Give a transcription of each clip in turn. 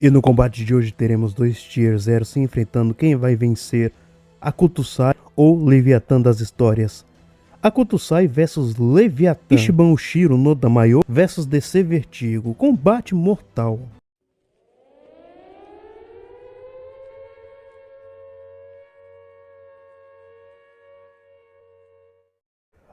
E no combate de hoje teremos dois Tier 0 se enfrentando. Quem vai vencer? Akutusai ou Leviatã das histórias? Akutusai vs Leviatã. Ichiban Ushiro no Damayo vs DC Vertigo. Combate mortal.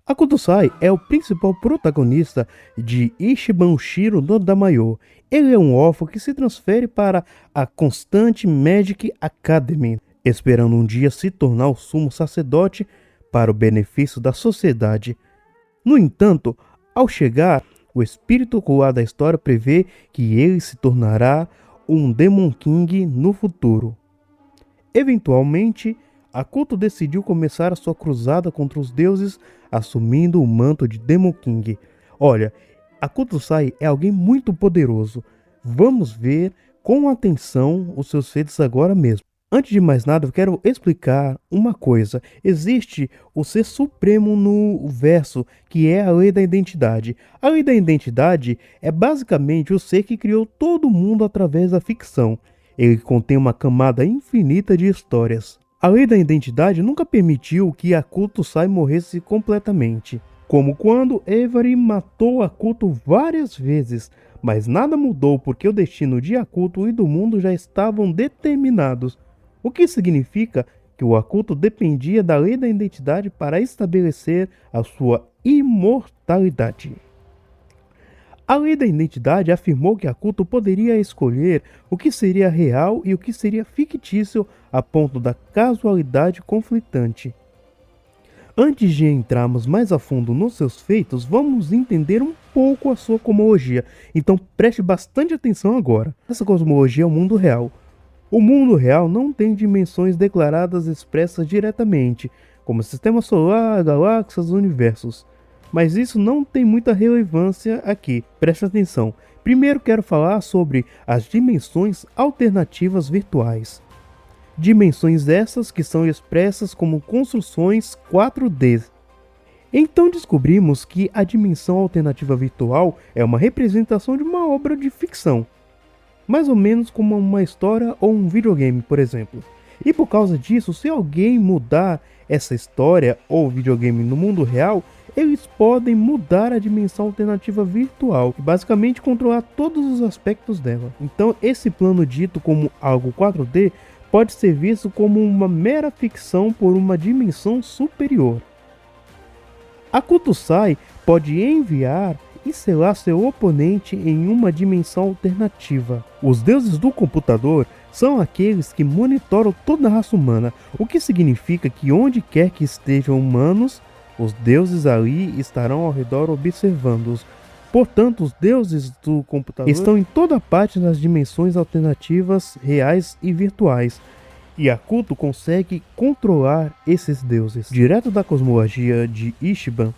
Akutusai é o principal protagonista de Ichiban Ushiro no Damayo. Ele é um órfão que se transfere para a Constant Magic Academy, esperando um dia se tornar o sumo sacerdote para o benefício da sociedade. No entanto, ao chegar, o espírito ocular da história prevê que ele se tornará um Demon King no futuro. Eventualmente, Akuto decidiu começar a sua cruzada contra os deuses, assumindo o manto de Demon King. Olha, Akutusai é alguém muito poderoso. Vamos ver com atenção os seus feitos agora mesmo. Antes de mais nada, eu quero explicar uma coisa. Existe o ser supremo no verso, que é a lei da identidade. A lei da identidade é basicamente o ser que criou todo mundo através da ficção. Ele contém uma camada infinita de histórias. A lei da identidade nunca permitiu que Akutusai morresse completamente, como quando Evari matou Akuto várias vezes, mas nada mudou porque o destino de Akuto e do mundo já estavam determinados, o que significa que o Akuto dependia da lei da identidade para estabelecer a sua imortalidade. A lei da identidade afirmou que Akuto poderia escolher o que seria real e o que seria fictício a ponto da casualidade conflitante. Antes de entrarmos mais a fundo nos seus feitos, vamos entender um pouco a sua cosmologia, então preste bastante atenção agora. Essa cosmologia é o mundo real. O mundo real não tem dimensões declaradas expressas diretamente, como sistema solar, galáxias, universos. Mas isso não tem muita relevância aqui, preste atenção. Primeiro quero falar sobre as dimensões alternativas virtuais. Dimensões essas que são expressas como construções 4D. Então descobrimos que a dimensão alternativa virtual é uma representação de uma obra de ficção. Mais ou menos como uma história ou um videogame, por exemplo. E por causa disso, se alguém mudar essa história ou videogame no mundo real, eles podem mudar a dimensão alternativa virtual e basicamente controlar todos os aspectos dela. Então esse plano dito como algo 4D pode ser visto como uma mera ficção por uma dimensão superior. Akutusai pode enviar e selar seu oponente em uma dimensão alternativa. Os deuses do computador são aqueles que monitoram toda a raça humana, o que significa que onde quer que estejam humanos, os deuses ali estarão ao redor observando-os. Portanto, os deuses do computador estão em toda parte nas dimensões alternativas reais e virtuais. E Akuto consegue controlar esses deuses. Direto da cosmologia de Ichiban,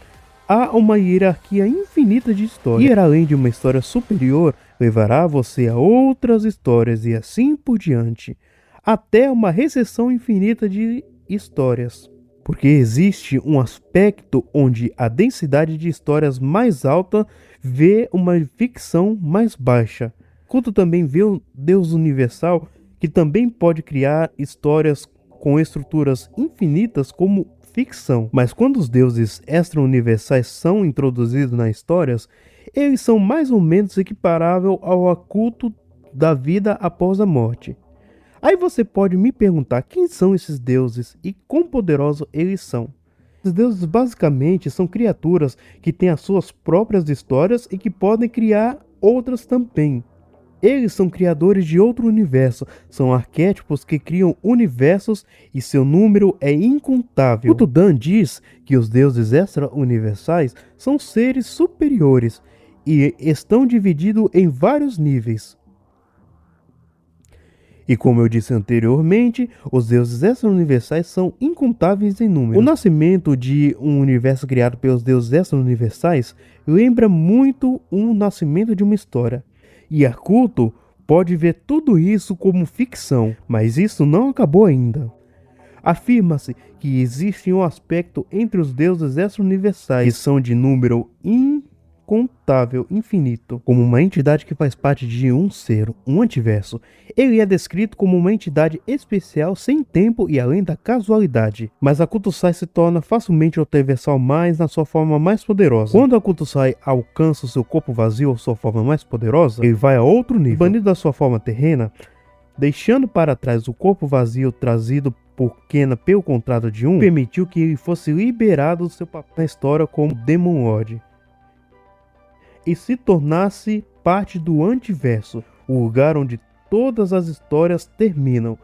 há uma hierarquia infinita de histórias. Ir além de uma história superior levará você a outras histórias e assim por diante, até uma recessão infinita de histórias. Porque existe um aspecto onde a densidade de histórias mais alta vê uma ficção mais baixa. Akuto também vê o Deus universal, que também pode criar histórias com estruturas infinitas como ficção. Mas quando os deuses extra-universais são introduzidos nas histórias, eles são mais ou menos equiparáveis ao Akuto da vida após a morte. Aí você pode me perguntar quem são esses deuses e quão poderosos eles são. Os deuses basicamente são criaturas que têm as suas próprias histórias e que podem criar outras também. Eles são criadores de outro universo, são arquétipos que criam universos e seu número é incontável. Kutudan diz que os deuses extra-universais são seres superiores e estão divididos em vários níveis. E como eu disse anteriormente, os deuses extra-universais são incontáveis em número. O nascimento de um universo criado pelos deuses extra-universais lembra muito o nascimento de uma história. E Akuto pode ver tudo isso como ficção, mas isso não acabou ainda. Afirma-se que existe um aspecto entre os deuses extra-universais que são de número incontável, infinito, como uma entidade que faz parte de um ser, um antiverso. Ele é descrito como uma entidade especial, sem tempo e além da casualidade. Mas a Kutusai se torna facilmente ultraversal mais na sua forma mais poderosa. Quando a Kutusai alcança o seu corpo vazio ou sua forma mais poderosa, ele vai a outro nível. Banido da sua forma terrena, deixando para trás o corpo vazio trazido por Kena pelo contrato de permitiu que ele fosse liberado do seu papel na história como Demon Lord e se tornasse parte do Antiverso, o lugar onde todas as histórias terminam,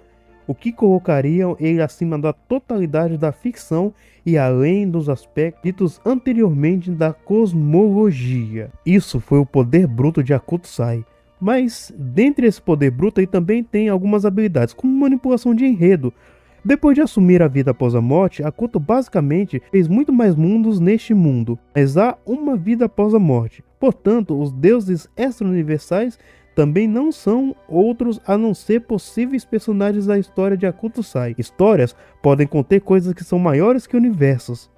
o que colocaria ele acima da totalidade da ficção e além dos aspectos ditos anteriormente da cosmologia. Isso foi o poder bruto de Akutusai. Mas, dentre esse poder bruto, ele também tem algumas habilidades, como manipulação de enredo. Depois de assumir a vida após a morte, Akuto basicamente fez muito mais mundos neste mundo, mas há uma vida após a morte. Portanto, os deuses extra-universais também não são outros a não ser possíveis personagens da história de Akutusai. Histórias podem conter coisas que são maiores que universos.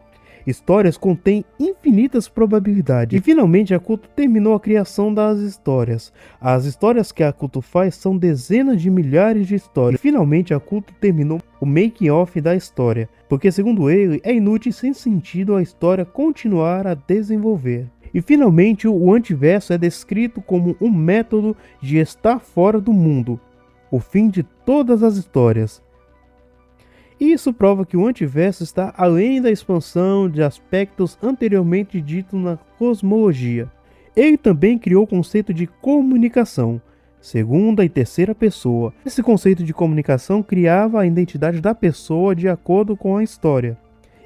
Histórias contêm infinitas probabilidades. E finalmente Akuto terminou a criação das histórias. As histórias que Akuto faz são dezenas de milhares de histórias. E finalmente Akuto terminou o making-off da história, porque segundo ele é inútil e sem sentido a história continuar a desenvolver. E finalmente o antiverso é descrito como um método de estar fora do mundo, o fim de todas as histórias. E isso prova que o antiverso está além da expansão de aspectos anteriormente ditos na cosmologia. Ele também criou o conceito de comunicação, segunda e terceira pessoa. Esse conceito de comunicação criava a identidade da pessoa de acordo com a história.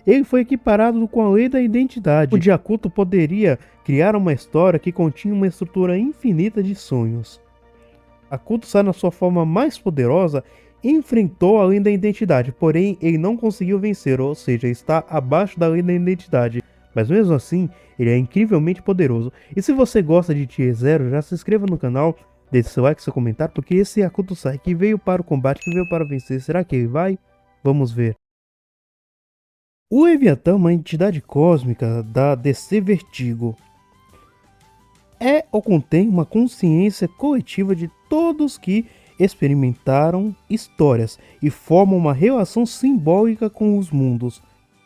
Ele foi equiparado com a lei da identidade, onde Akuto poderia criar uma história que continha uma estrutura infinita de sonhos. Akuto, na sua forma mais poderosa, enfrentou a lei da identidade, porém ele não conseguiu vencer, ou seja, está abaixo da lei da identidade. Mas mesmo assim, ele é incrivelmente poderoso. E se você gosta de Tier 0, já se inscreva no canal, deixe seu like, seu comentário, porque esse é Akutusai que veio para o combate, que veio para vencer. Será que ele vai? Vamos ver. O Leviatã é uma entidade cósmica da DC Vertigo. É ou contém uma consciência coletiva de todos que experimentaram histórias e formam uma relação simbólica com os mundos.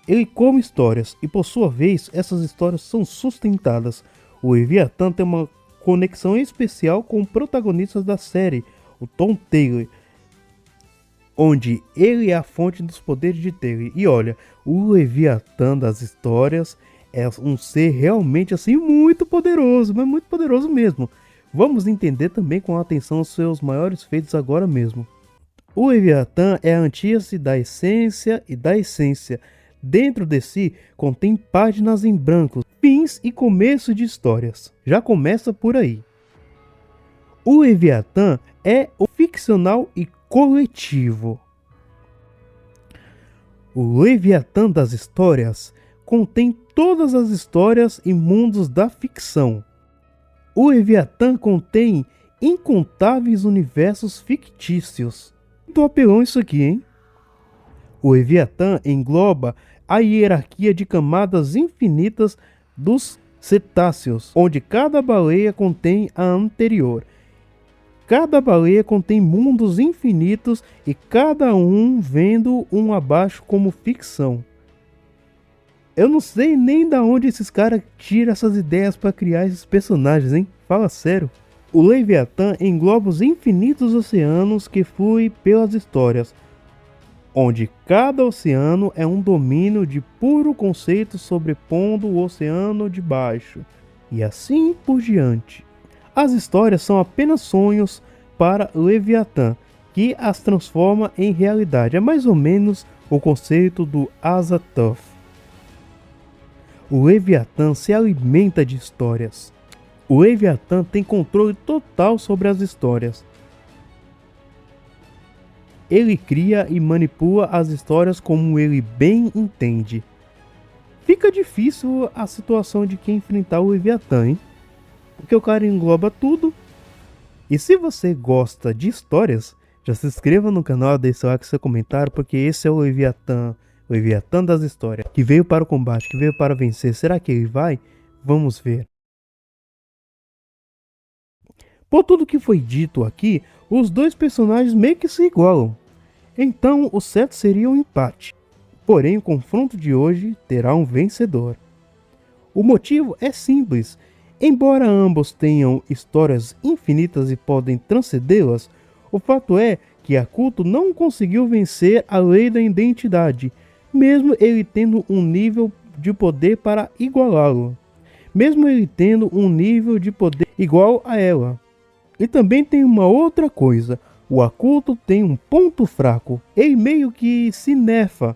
Ele come histórias e por sua vez essas histórias são sustentadas. O Leviatã tem uma conexão especial com protagonistas da série, o Tom Taylor, onde ele é a fonte dos poderes de Taylor. E olha, o Leviatã das histórias é um ser realmente assim muito poderoso, mas muito poderoso mesmo. Vamos entender também com atenção os seus maiores feitos agora mesmo. O Leviatã é a antítese da essência e da essência. Dentro de si contém páginas em branco, fins e começo de histórias. Já começa por aí. O Leviatã é o ficcional e coletivo. O Leviatã das histórias contém todas as histórias e mundos da ficção. O Leviatã contém incontáveis universos fictícios. Muito apelão isso aqui, hein? O Leviatã engloba a hierarquia de camadas infinitas dos cetáceos, onde cada baleia contém a anterior. Cada baleia contém mundos infinitos e cada um vendo um abaixo como ficção. Eu não sei nem da onde esses caras tiram essas ideias para criar esses personagens, hein? Fala sério. O Leviatã engloba os infinitos oceanos que fluem pelas histórias, onde cada oceano é um domínio de puro conceito sobrepondo o oceano de baixo, e assim por diante. As histórias são apenas sonhos para Leviatã, que as transforma em realidade. É mais ou menos o conceito do Azathoth. O Leviatã se alimenta de histórias. O Leviatã tem controle total sobre as histórias. Ele cria e manipula as histórias como ele bem entende. Fica difícil a situação de quem enfrentar o Leviatã, hein? Porque o cara engloba tudo. E se você gosta de histórias, já se inscreva no canal, deixe seu like, seu comentário, porque esse é o Leviatã das histórias, que veio para o combate, que veio para vencer. Será que ele vai? Vamos ver. Por tudo que foi dito aqui, os dois personagens meio que se igualam. Então o certo seria um empate. Porém, o confronto de hoje terá um vencedor. O motivo é simples. Embora ambos tenham histórias infinitas e podem transcendê-las, o fato é que Akuto não conseguiu vencer a lei da identidade, mesmo ele tendo um nível de poder para igualá-lo. Mesmo ele tendo um nível de poder igual a ela. E também tem uma outra coisa. O Akuto tem um ponto fraco. Ele meio que se nerfa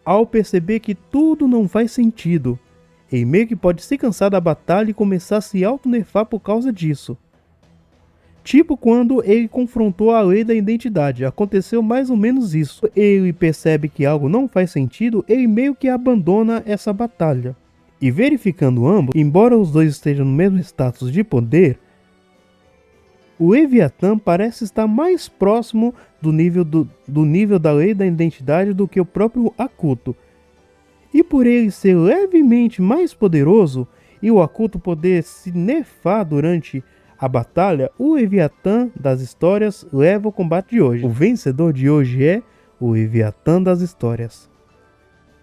ao perceber que tudo não faz sentido. Ele meio que pode se cansar da batalha e começar a se auto-nerfar por causa disso. Tipo quando ele confrontou a lei da identidade, aconteceu mais ou menos isso. Ele percebe que algo não faz sentido, ele meio que abandona essa batalha. E verificando ambos, embora os dois estejam no mesmo status de poder, o Leviatã parece estar mais próximo do nível da lei da identidade do que o próprio Akuto. E por ele ser levemente mais poderoso e o Akuto poder se nerfar durante a batalha, o Leviatã das histórias leva o combate de hoje. O vencedor de hoje é o Leviatã das histórias.